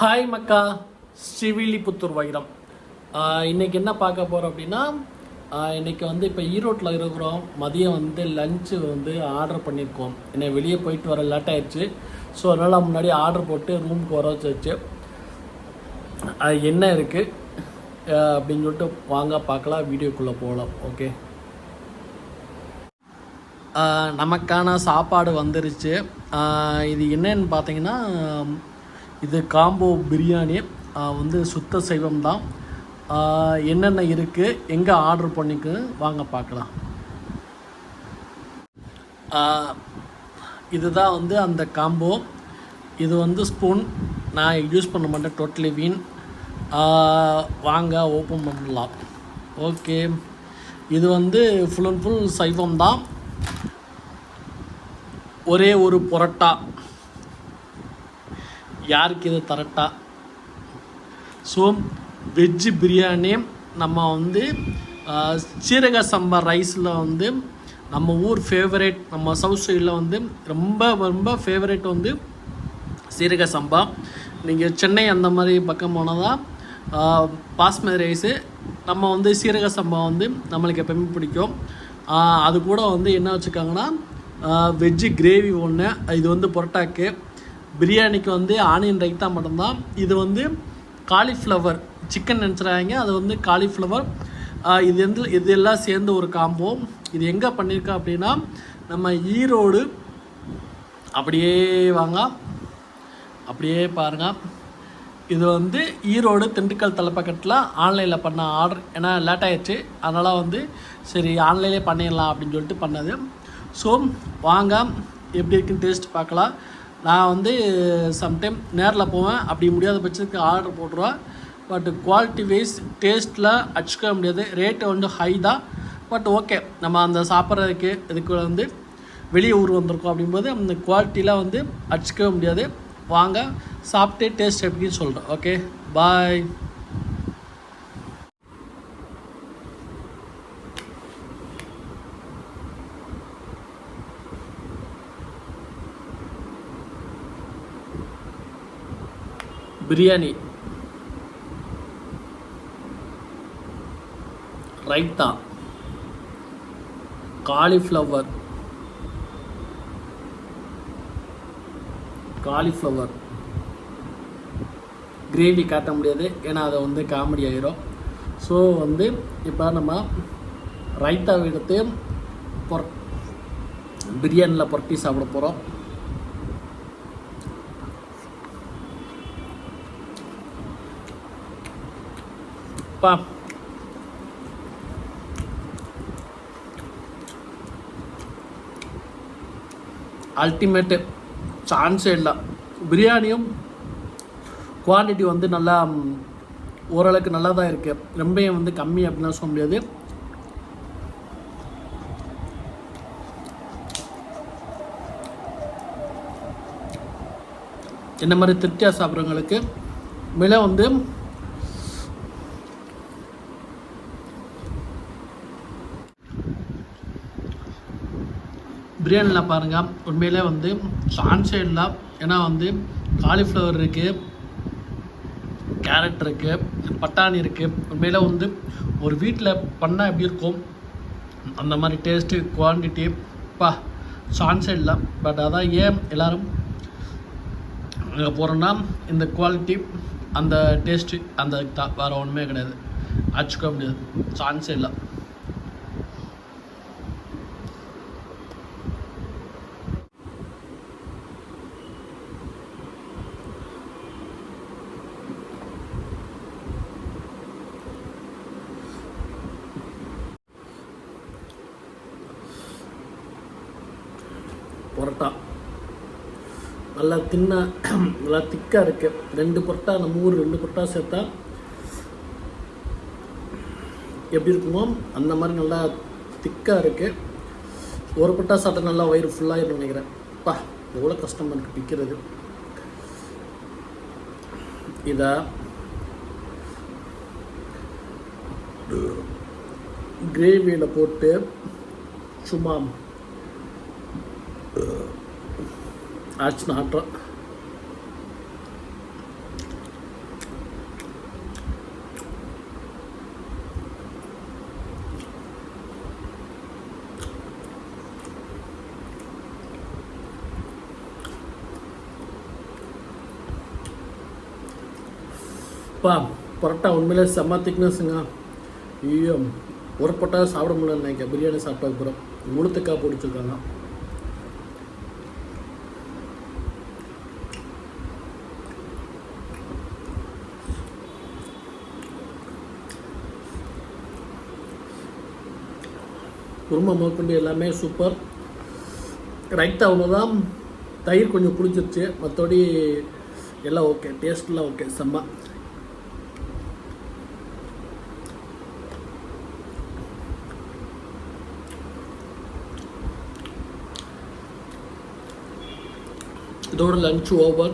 Hi மக்கா, ஸ்ரீவில்லிபுத்தூர் வைரம். இன்றைக்கி என்ன பார்க்க போகிறோம் அப்படின்னா, இன்றைக்கி வந்து இப்போ ஈரோட்டில் இருக்கிறோம். மதியம் வந்து லஞ்சு வந்து ஆர்டர் பண்ணியிருக்கோம். என்னை வெளியே போயிட்டு வர லேட் ஆகிடுச்சு. ஸோ அதனால் முன்னாடி ஆர்டர் போட்டு ரூமுக்கு வர வச்சு அது என்ன இருக்குது அப்படின்னு சொல்லிட்டு வாங்க பார்க்கலாம், வீடியோக்குள்ளே போகலாம். ஓகே, நமக்கான சாப்பாடு வந்துருச்சு. இது என்னன்னு பார்த்தீங்கன்னா, இது காம்போ பிரியாணி வந்து சுத்த சைவம் தான். என்னென்ன இருக்குது, எங்கே ஆர்டர் பண்ணிக்கு வாங்க பார்க்கலாம். இதுதான் வந்து அந்த காம்போ. இது வந்து ஸ்பூன் நான் யூஸ் பண்ண மாட்டேன், டோட்டலி வீண். வாங்க ஓப்பன் பண்ணலாம். ஓகே, இது வந்து ஃபுல் அண்ட் ஃபுல் சைவம் தான். ஒரே ஒரு பொரோட்டா, யாருக்கு இது தரட்டா. ஸோ வெஜ்ஜு பிரியாணி நம்ம வந்து சீரக சம்பா ரைஸில் வந்து நம்ம ஊர் ஃபேவரேட், நம்ம சவுத் சைடில் வந்து ரொம்ப ரொம்ப ஃபேவரேட் வந்து சீரக சம்பா. நீங்கள் சென்னை அந்த மாதிரி பக்கம் போனால் தான் பாஸ்மதி ரைஸு. நம்ம வந்து சீரக சம்பா வந்து நம்மளுக்கு எப்போயுமே பிடிக்கும். அது கூட வந்து என்ன வச்சுருக்காங்கன்னா, வெஜ்ஜு கிரேவி ஒன்று. இது வந்து பொரோட்டாக்கு. பிரியாணிக்கு வந்து ஆனியன் ரைத்தா மட்டும்தான். இது வந்து காலிஃப்ளவர் சிக்கன் நினச்சிடாங்க, அது வந்து காலிஃப்ளவர். இது எல்லாம் சேர்ந்து ஒரு காம்போ. இது எங்கே பண்ணியிருக்கோம் அப்படின்னா, நம்ம ஈரோடு. அப்படியே வாங்க, அப்படியே பாருங்கள். இது வந்து ஈரோடு திண்டுக்கல் தலைப்பக்கத்தில் ஆன்லைனில் பண்ண ஆர்டர். ஏன்னா லேட் ஆகிடுச்சு, அதனால் வந்து சரி ஆன்லைன்லேயே பண்ணிடலாம் அப்படின்னு சொல்லிட்டு பண்ணது. ஸோ வாங்க எப்படி இருக்குன்னு டேஸ்ட் பார்க்கலாம். நான் வந்து சம்டைம் நேரில் போவேன், அப்படி முடியாத பட்சத்துக்கு ஆர்டர் போட்டுருவேன். பட் குவாலிட்டி வைஸ் டேஸ்ட்டில் அடிச்சுக்க முடியாது. ரேட்டு வந்து ஹை தான். பட் ஓகே, நம்ம அந்த சாப்பிட்றதுக்கு இதுக்கு வந்து வெளியே ஊர் வந்திருக்கோம் அப்படிங்கும்போது அந்த குவாலிட்டியில் வந்து அடிச்சுக்கவே முடியாது. வாங்க சாப்பிட்டு டேஸ்ட் எப்படின்னு சொல்கிறேன். ஓகே, பாய். பிரியாணி, ரைத்தா, காலிஃப்ளவர் கிரேவி காட்ட முடியாது, ஏன்னா அதை வந்து காமெடி ஆகிரும். ஸோ வந்து இப்போ நம்ம ரைத்தாவை எடுத்து பிரியாணியில் புரட்டி சாப்பிட போகிறோம். பா, அல்டிமேட்டு, சான்ஸே இல்லை. பிரியாணியும் குவான்டிட்டி வந்து நல்லா ஓரளவுக்கு நல்லா தான் இருக்குது. ரொம்பவும் வந்து கம்மி அப்படின்னா சொல்ல முடியாது. இந்த மாதிரி திருப்தியாக சாப்பிட்றவங்களுக்கு விலை வந்து பிரியாணியில் பாருங்கள், உண்மையிலே வந்து சான்ஸே இல்லை. ஏன்னா வந்து காலிஃப்ளவர் இருக்குது, கேரட் இருக்குது, பட்டாணி இருக்குது. உண்மையிலே வந்து ஒரு வீட்டில் பண்ணால் எப்படி இருக்கும் அந்த மாதிரி டேஸ்ட்டு, குவான்டிட்டி சான்ஸே இல்லை. பட் அதான் ஏன் எல்லோரும் அங்கே போகிறோன்னா, இந்த குவாலிட்டி, அந்த டேஸ்ட்டு, அந்த தான், வேறு ஒன்றுமே கிடையாது. அடிச்சுக்க முடியாது, சான்ஸே இல்லை. பொரோட்டா நல்லா நல்லா திக்காக இருக்குது. 2 பொரோட்டா, நம்ம ஊர் 2 பொரோட்டா சேர்த்தா எப்படி இருக்குமோ அந்த மாதிரி நல்லா திக்காக இருக்குது. ஒரு பொரோட்டா சாப்பிட்டா நல்லா வயிறு ஃபுல்லாகிடும் நினைக்கிறேன். எவ்வளோ கஷ்டமாக இருக்குது பிக்கிறது. இதை கிரேவியில் போட்டு சும்மா ஆச்சுன்னு ஆட்டுறோம். பா பரோட்டா உண்மையிலே செம்ம திக்னஸ்ங்க. ஐயோ, ஒரு பரோட்டா சாப்பிட முடியல நினைக்கிறேன். பிரியாணி சாப்பிட்ட அப்புறம் முழுத்துக்காய் பிடிச்சிருக்காங்க. குருமா முதற்கொண்டு எல்லாமே சூப்பர். ரைத்தா ஒன்று தான் தயிர் கொஞ்சம் பிடிச்சிருச்சு, மற்றபடி எல்லாம் ஓகே, டேஸ்ட்லாம் ஓகே, செம்ம. இதோட லஞ்ச் ஓவர்.